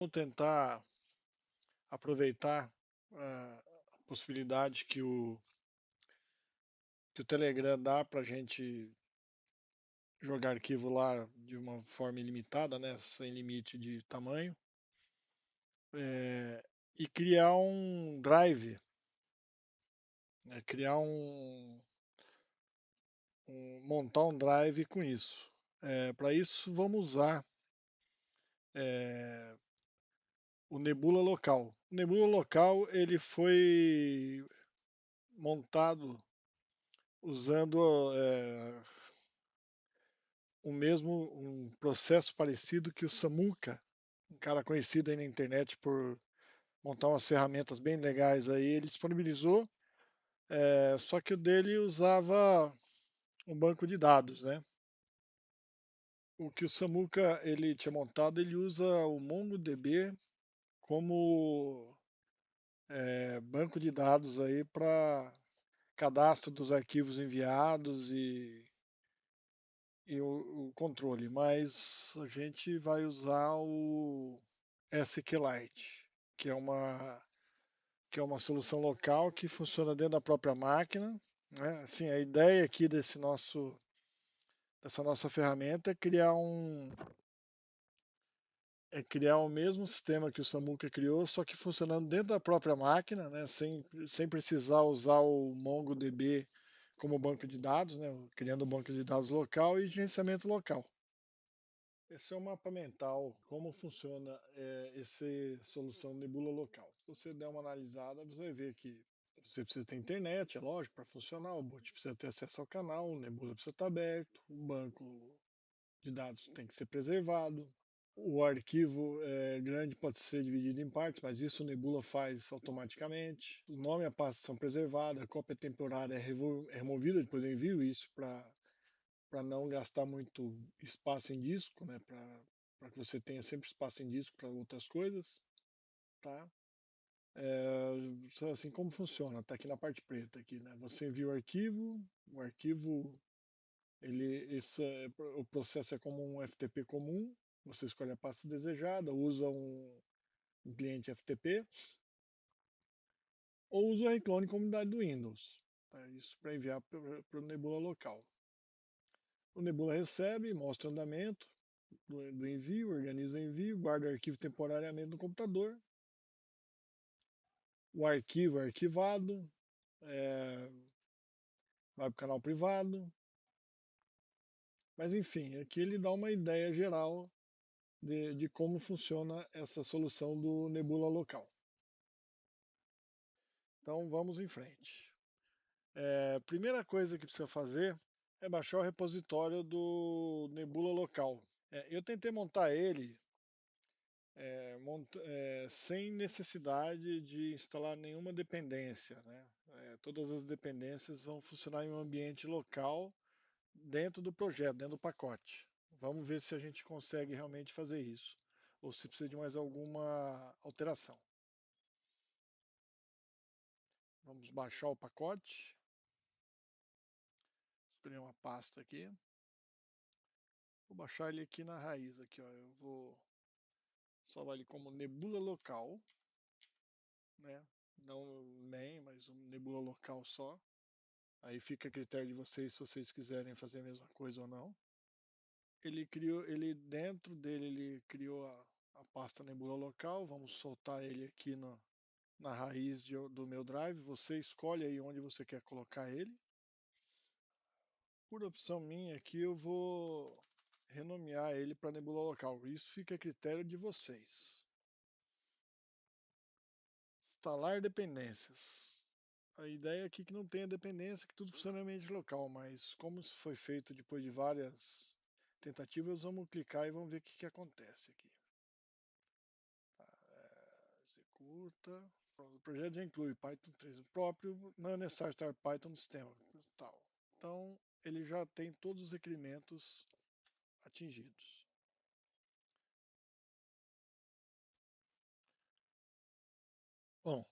Vamos tentar aproveitar a possibilidade que o Telegram dá para a gente jogar arquivo lá de uma forma ilimitada, né, sem limite de tamanho, e criar um drive, né, montar um drive com isso. Para isso, vamos usar é, o Nebula Local. O Nebula Local ele foi montado usando um processo parecido que o Samuka, um cara conhecido aí na internet por montar umas ferramentas bem legais aí, ele disponibilizou, só que o dele usava um banco de dados, né? O que o Samuka ele tinha montado, ele usa o MongoDB como banco de dados aí para cadastro dos arquivos enviados e o controle, mas a gente vai usar o SQLite, que é uma solução local que funciona dentro da própria máquina, né? Assim, a ideia aqui dessa nossa ferramenta é criar o mesmo sistema que o Samuka criou, só que funcionando dentro da própria máquina, né? Sem precisar usar o MongoDB como banco de dados, né? Criando um banco de dados local e gerenciamento local. Esse é o mapa mental, como funciona essa solução Nebula local. Se você der uma analisada, você vai ver que você precisa ter internet, é lógico, para funcionar, o bot precisa ter acesso ao canal, o Nebula precisa estar aberto, o banco de dados tem que ser preservado, o arquivo grande pode ser dividido em partes, mas isso o Nebula faz automaticamente. O nome e a pasta são preservados, a cópia temporária é removida depois do envio, isso para não gastar muito espaço em disco, né? Para que você tenha sempre espaço em disco para outras coisas, tá? Assim como funciona, tá aqui na parte preta aqui, né? Você envia o arquivo o processo é como um FTP comum, você escolhe a pasta desejada, usa um cliente FTP ou usa o reclone comunidade do Windows, tá? Isso para enviar para o Nebula local. O Nebula recebe, mostra o andamento do envio, organiza o envio, guarda o arquivo temporariamente no computador. O arquivo é arquivado, vai para o canal privado. Mas enfim, aqui ele dá uma ideia geral de como funciona essa solução do Nebula local. Então vamos em frente. Primeira coisa que precisa fazer é baixar o repositório do Nebula local. Eu tentei montar ele sem necessidade de instalar nenhuma dependência, né? Todas as dependências vão funcionar em um ambiente local dentro do projeto, dentro do pacote. Vamos ver se a gente consegue realmente fazer isso, ou se precisa de mais alguma alteração. Vamos baixar o pacote. Escolher uma pasta aqui. Vou baixar ele aqui na raiz. Aqui, ó. Eu vou salvar ele como Nebula local, né? Não main, mas um Nebula local só. Aí fica a critério de vocês se vocês quiserem fazer a mesma coisa ou não. Ele dentro dele ele criou a pasta Nebula local. Vamos soltar ele aqui na raiz do meu drive. Você escolhe aí onde você quer colocar ele. Por opção minha aqui eu vou renomear ele para Nebula local. Isso fica a critério de vocês. Instalar dependências. A ideia aqui é que não tenha dependência, que tudo funciona em ambiente local, mas como isso foi feito depois de várias tentativas, vamos clicar e vamos ver o que acontece aqui. Tá, executa. O projeto já inclui Python 3 próprio, não é necessário estar Python no sistema. Tal. Então, ele já tem todos os requerimentos atingidos. Bom,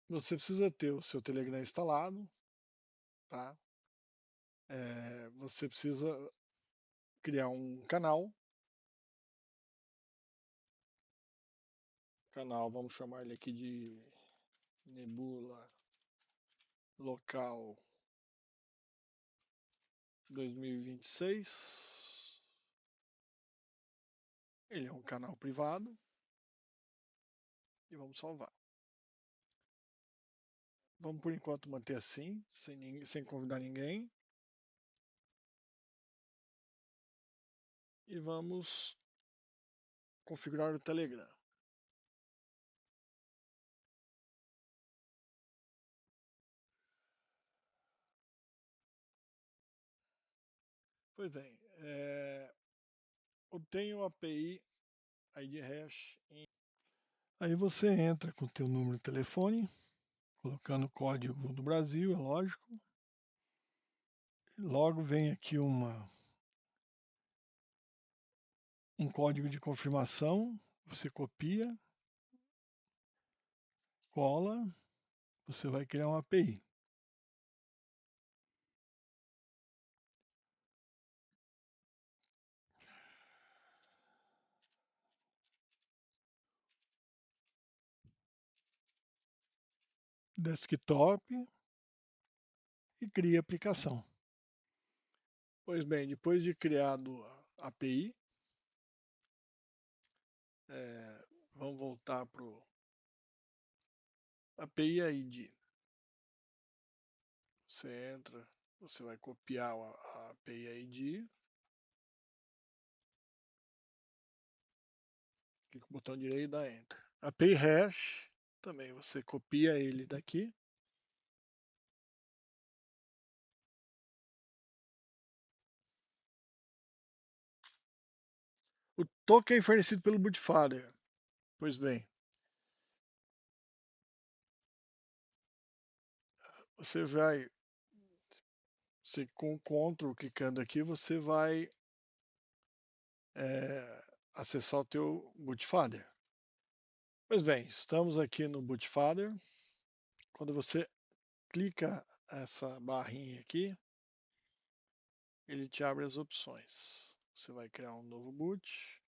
você precisa ter o seu Telegram instalado, tá? Você precisa criar um canal canal, vamos chamar ele aqui de Nebula Local 2026. Ele é um canal privado e vamos salvar. Vamos por enquanto manter assim, sem convidar ninguém. E vamos configurar o Telegram. Pois bem, obtenha o API ID hash. Aí você entra com o teu número de telefone, colocando o código do Brasil, é lógico. Logo vem aqui um código de confirmação, você copia, cola, você vai criar uma API. Desktop e cria a aplicação. Pois bem, depois de criado a API, vamos voltar para o API ID. Você entra, você vai copiar a API ID, clica com o botão direito e dá Enter. API hash, também você copia ele daqui. O token é fornecido pelo Bootfather. Pois bem, você vai, com o Ctrl clicando aqui, você vai acessar o teu Bootfather. Pois bem, estamos aqui no Bootfather. Quando você clica essa barrinha aqui, ele te abre as opções. Você vai criar um novo boot.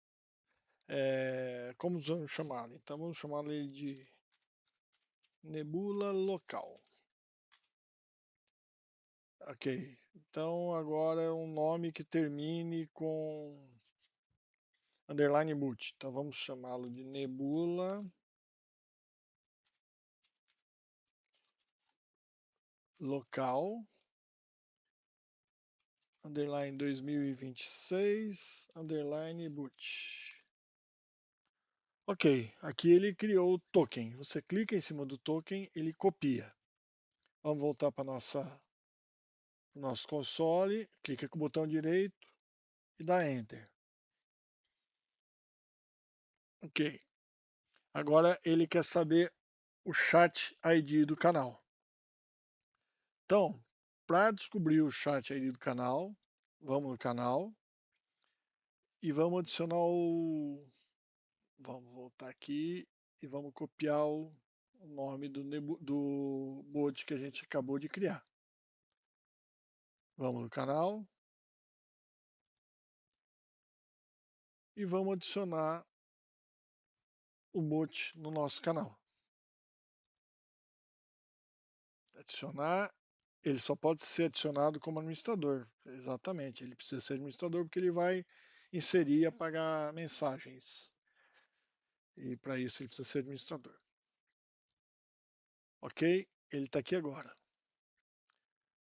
Como vamos chamá-lo? Então vamos chamá-lo de Nebula Local. Ok. Então agora é um nome que termine com underline boot. Então vamos chamá-lo de Nebula Local underline 2026 underline boot. Ok, aqui ele criou o token. Você clica em cima do token, ele copia. Vamos voltar para o nosso console, clica com o botão direito e dá Enter. Ok. Agora ele quer saber o chat ID do canal. Então, para descobrir o chat ID do canal, vamos no canal e vamos adicionar o. Vamos voltar aqui e vamos copiar o nome do bot que a gente acabou de criar. Vamos no canal e vamos adicionar o bot no nosso canal. Adicionar, ele só pode ser adicionado como administrador. Exatamente, ele precisa ser administrador porque ele vai inserir e apagar mensagens. E para isso ele precisa ser administrador. Ok? Ele está aqui agora.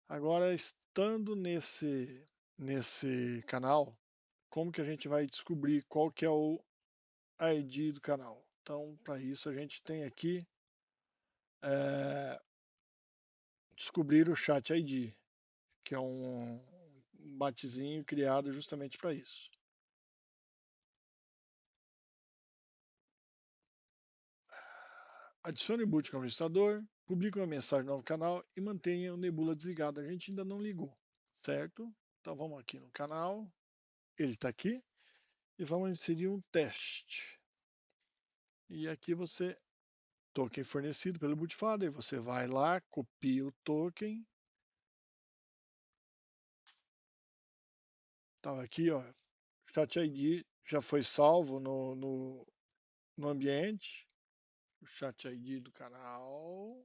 Agora, estando nesse canal, como que a gente vai descobrir qual que é o ID do canal? Então, para isso a gente tem aqui descobrir o chat ID, que é um batezinho criado justamente para isso. Adicione o boot como administrador, publique uma mensagem no novo canal e mantenha o Nebula desligado. A gente ainda não ligou, certo? Então vamos aqui no canal, ele está aqui, e vamos inserir um teste. E aqui você, token fornecido pelo Bootfather, você vai lá, copia o token. Então aqui, ó, Chat ID já foi salvo no ambiente. o chat ID do canal.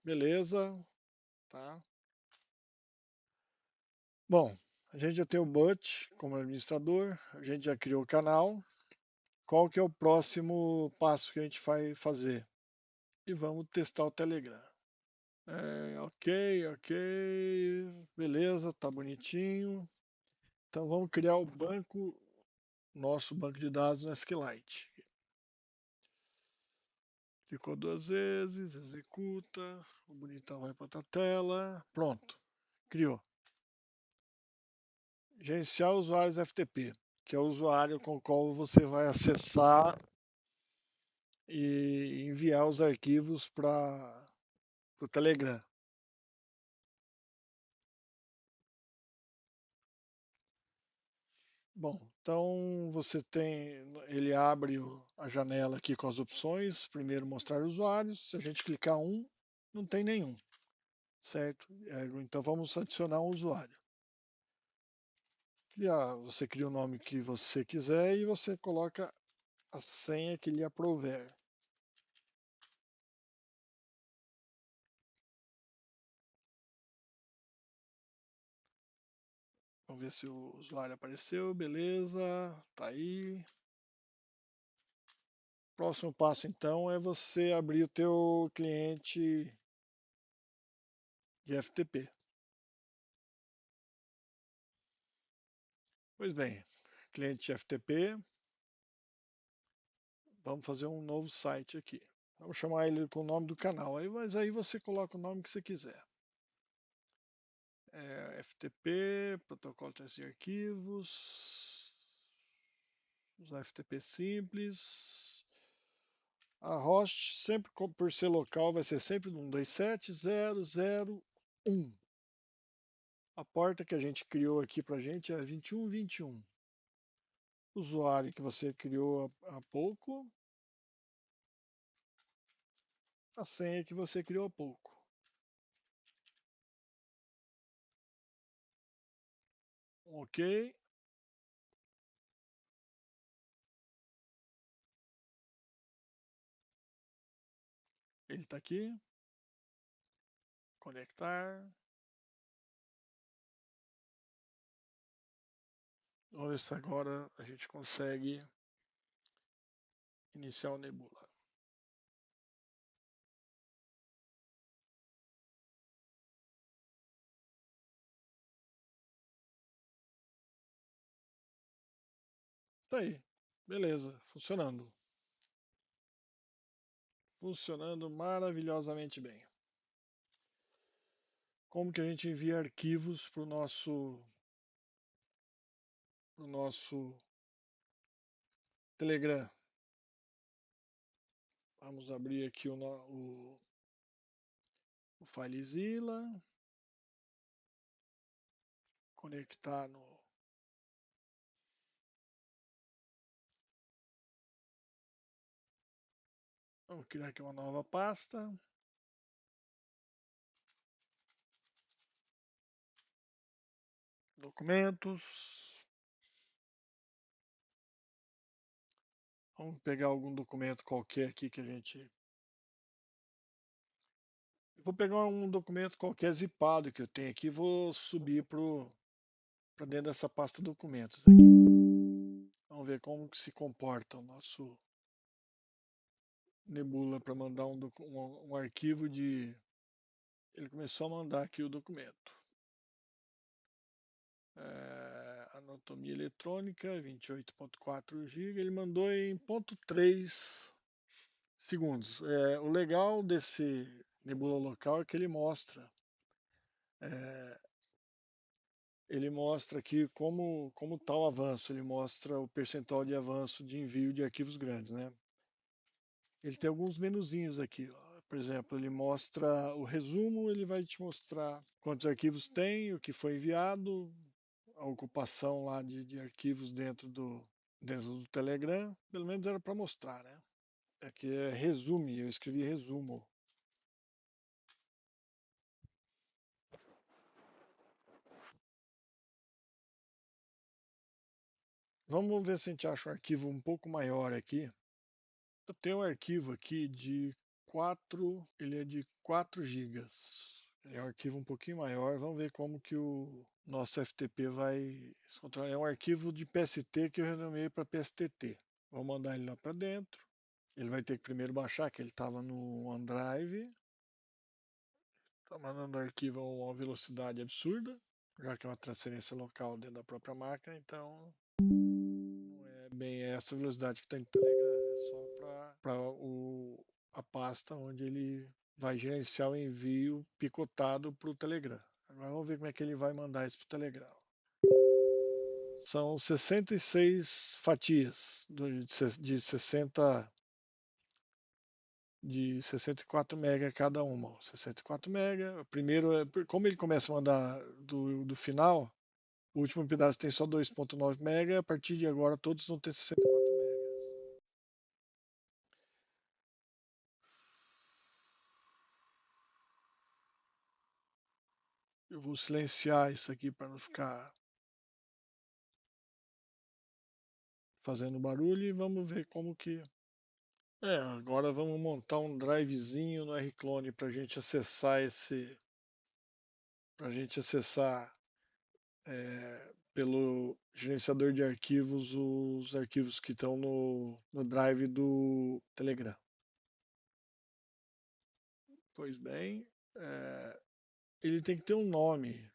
Beleza, tá? Bom, a gente já tem o Butch como administrador, a gente já criou o canal. Qual que é o próximo passo que a gente vai fazer? E vamos testar o Telegram. Ok, beleza, tá bonitinho. Então vamos criar o banco, nosso banco de dados no SQLite. Clicou duas vezes, executa, o bonitão vai para outra tela, pronto, criou. Gerenciar usuários FTP, que é o usuário com o qual você vai acessar e enviar os arquivos para o Telegram. Bom, então você tem, ele abre a janela aqui com as opções, primeiro mostrar usuários, se a gente clicar um, não tem nenhum, certo? Então vamos adicionar um usuário. Você cria o nome que você quiser e você coloca a senha que lhe aprouver. Vamos ver se o usuário apareceu, beleza, tá aí. Próximo passo então é você abrir o teu cliente de FTP. Pois bem, cliente de FTP, vamos fazer um novo site aqui. Vamos chamar ele com o nome do canal, mas aí você coloca o nome que você quiser. FTP, protocolo de arquivos, usar FTP simples. A host, sempre por ser local, vai ser sempre 127.0.0.1. A porta que a gente criou aqui para a gente é 2121. Usuário que você criou há pouco. A senha que você criou há pouco. Ok. Ele está aqui. Conectar. Vamos ver se agora a gente consegue iniciar o Nebula. Tá aí. Beleza. Funcionando. Funcionando maravilhosamente bem. Como que a gente envia arquivos para o nosso Telegram? Vamos abrir aqui o FileZilla. Conectar no. Vamos criar aqui uma nova pasta. Documentos. Vamos pegar algum documento qualquer aqui que a gente. Vou pegar um documento qualquer zipado que eu tenho aqui e vou subir para dentro dessa pasta documentos aqui. Vamos ver como que se comporta o nosso Nebula para mandar um arquivo de. Ele começou a mandar aqui o documento. Anatomia eletrônica, 28.4 GB. Ele mandou em 0.3 segundos. O legal desse Nebula local é que ele mostra aqui como está o avanço, ele mostra o percentual de avanço de envio de arquivos grandes, né? Ele tem alguns menuzinhos aqui, Por exemplo, ele mostra o resumo, ele vai te mostrar quantos arquivos tem, o que foi enviado, a ocupação lá de arquivos dentro do Telegram. Pelo menos era para mostrar, né? Aqui é resume, eu escrevi resumo. Vamos ver se a gente acha um arquivo um pouco maior aqui. Eu tenho um arquivo aqui de 4, ele é de 4 gigas. É um arquivo um pouquinho maior. Vamos ver como que o nosso FTP vai encontrar. É um arquivo de PST que eu renomeei para PSTT. Vou mandar ele lá para dentro. Ele vai ter que primeiro baixar, que ele estava no OneDrive. Está mandando o arquivo a uma velocidade absurda, já que é uma transferência local dentro da própria máquina, então não é bem essa velocidade que está em Telegram, é só para a pasta onde ele vai gerenciar o envio picotado para o Telegram. Agora vamos ver como é que ele vai mandar isso para o Telegram. São 66 fatias de 60 de 64 MB cada uma. 64 MB. Primeiro, como ele começa a mandar do final, o último pedaço tem só 2.9 MB, a partir de agora todos vão ter 64 MB. Eu vou silenciar isso aqui para não ficar fazendo barulho e vamos ver como que. Agora vamos montar um drivezinho no Rclone para a gente acessar para a gente acessar pelo gerenciador de arquivos os arquivos que estão no drive do Telegram. Pois bem, ele tem que ter um nome,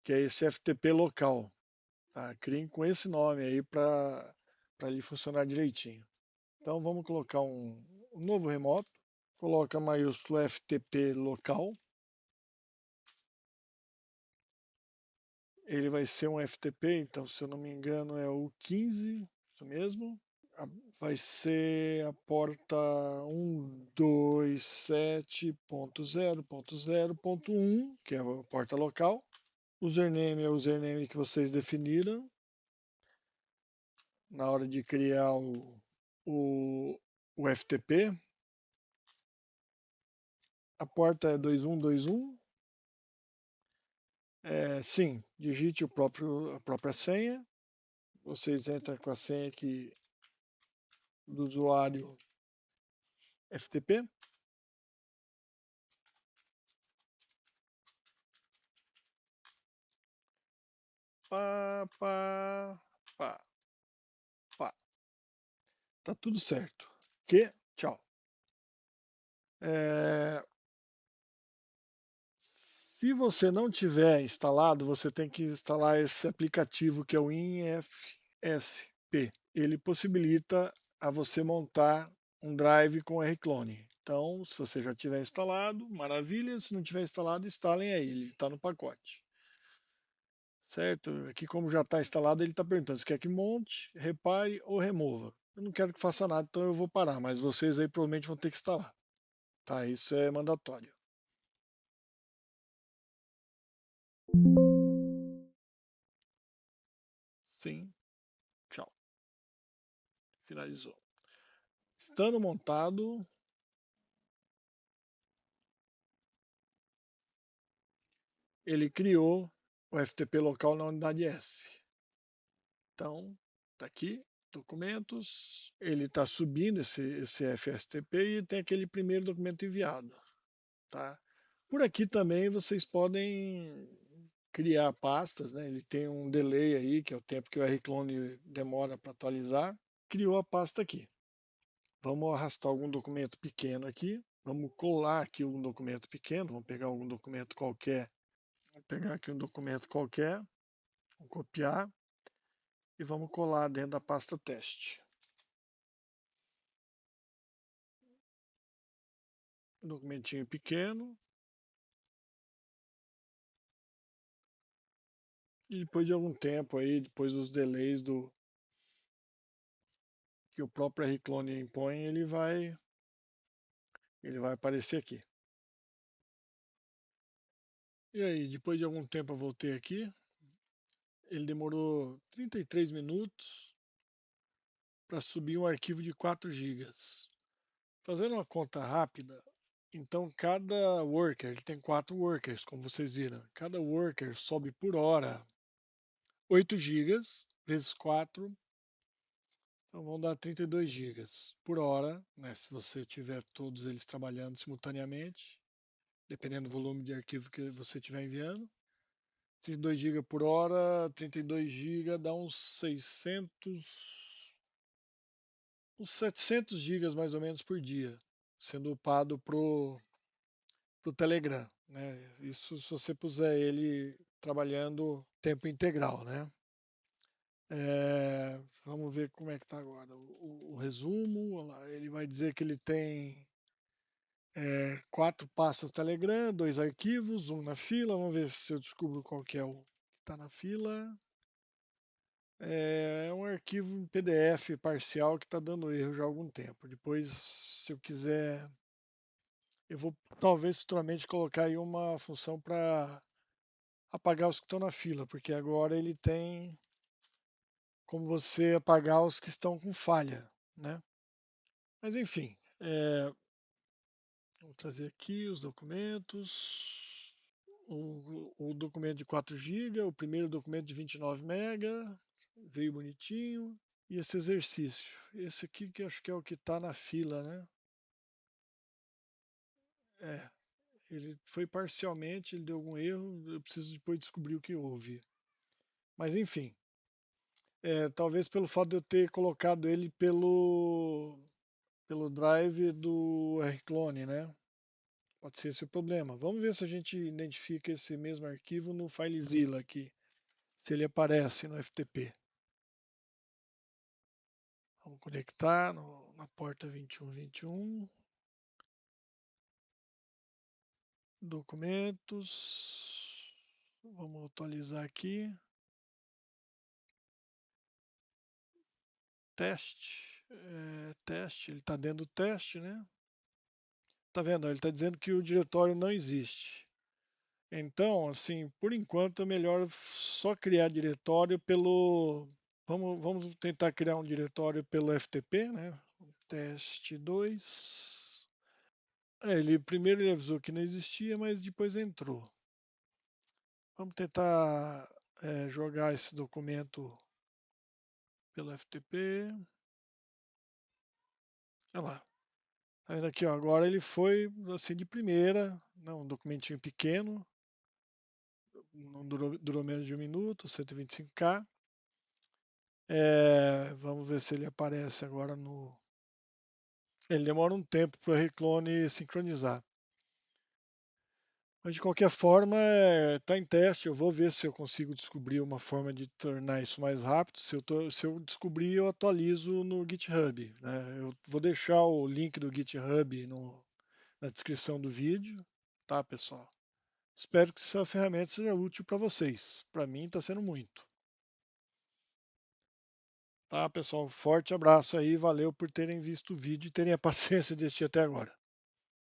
que é esse FTP local. Tá? Criem com esse nome aí para ele funcionar direitinho. Então vamos colocar um novo remoto, coloca maiúsculo FTP local. Ele vai ser um FTP, então se eu não me engano é o 15, isso mesmo. Vai ser a porta 127.0.0.1, que é a porta local. Username é o username que vocês definiram na hora de criar o, o FTP. A porta é 2121. Sim, digite a própria senha. Vocês entram com a senha aqui do usuário FTP. Pá, pá, pá, pá. Tá tudo certo. Tchau. Se você não tiver instalado, você tem que instalar esse aplicativo que é o InFSP. Ele possibilita a você montar um drive com Rclone. Então, se você já tiver instalado, maravilha. Se não tiver instalado, instalem aí. Ele está no pacote. Certo? Aqui, como já está instalado, ele está perguntando se quer que monte, repare ou remova. Eu não quero que faça nada, então eu vou parar, mas vocês aí provavelmente vão ter que instalar. Tá? Isso é mandatório. Sim. Tchau. Finalizou. Estando montado, ele criou o FTP local na unidade S. Então, está aqui, documentos, ele está subindo esse FSTP e tem aquele primeiro documento enviado. Tá? Por aqui também vocês podem criar pastas, né? Ele tem um delay aí, que é o tempo que o Rclone demora para atualizar. Criou a pasta aqui. Vamos arrastar algum documento pequeno aqui. Vamos colar aqui um documento pequeno. Vamos pegar algum documento qualquer. Vou pegar aqui um documento qualquer. Vamos copiar. E vamos colar dentro da pasta teste. Um documentinho pequeno. E depois de algum tempo aí, depois dos delays que o próprio Rclone impõe, ele vai Ele vai aparecer aqui. E aí, depois de algum tempo eu voltei aqui. Ele demorou 33 minutos para subir um arquivo de 4 GB. Fazendo uma conta rápida, então cada worker, ele tem 4 workers, como vocês viram. Cada worker sobe por hora 8 GB vezes 4, então vão dar 32 GB por hora, né, se você tiver todos eles trabalhando simultaneamente, dependendo do volume de arquivo que você estiver enviando. 32 GB por hora, 32 GB dá uns 700 GB mais ou menos por dia, sendo upado pro Telegram, né? Isso se você puser ele trabalhando tempo integral, né? Vamos ver como é que está agora. O resumo, lá, ele vai dizer que ele tem 4 pastas Telegram, 2 arquivos, um na fila. Vamos ver se eu descubro qual que é o que está na fila. É um arquivo em PDF parcial que está dando erro já há algum tempo. Depois, se eu quiser, eu vou talvez futuramente colocar aí uma função para apagar os que estão na fila, porque agora ele tem como você apagar os que estão com falha, né? Mas enfim, vou trazer aqui os documentos. O documento de 4 GB, o primeiro documento de 29 MB, veio bonitinho. E esse exercício, esse aqui que acho que é o que está na fila, né? É, ele foi parcialmente, ele deu algum erro, eu preciso depois descobrir o que houve. Mas enfim, talvez pelo fato de eu ter colocado ele pelo drive do rclone, né? Pode ser esse o problema. Vamos ver se a gente identifica esse mesmo arquivo no FileZilla aqui, se ele aparece no FTP. Vamos conectar na porta 2121. Documentos. Vamos atualizar aqui. Teste. Teste, ele está dentro do teste, né? Tá vendo? Ele está dizendo que o diretório não existe. Então, assim, por enquanto é melhor só criar diretório pelo. Vamos tentar criar um diretório pelo FTP, né? Teste 2. Primeiro ele avisou que não existia, mas depois entrou. Vamos tentar jogar esse documento pelo FTP. Olha lá. Tá vendo aqui, ó, agora ele foi assim de primeira, né, um documentinho pequeno, não durou menos de 1 minuto, 125K. Vamos ver se ele aparece agora no. Ele demora um tempo para o rclone sincronizar. Mas de qualquer forma, está em teste. Eu vou ver se eu consigo descobrir uma forma de tornar isso mais rápido. Se eu descobrir, eu atualizo no GitHub, né? Eu vou deixar o link do GitHub na descrição do vídeo, tá, pessoal? Espero que essa ferramenta seja útil para vocês. Para mim, está sendo muito. Tá, pessoal? Forte abraço aí. Valeu por terem visto o vídeo e terem a paciência de assistir até agora.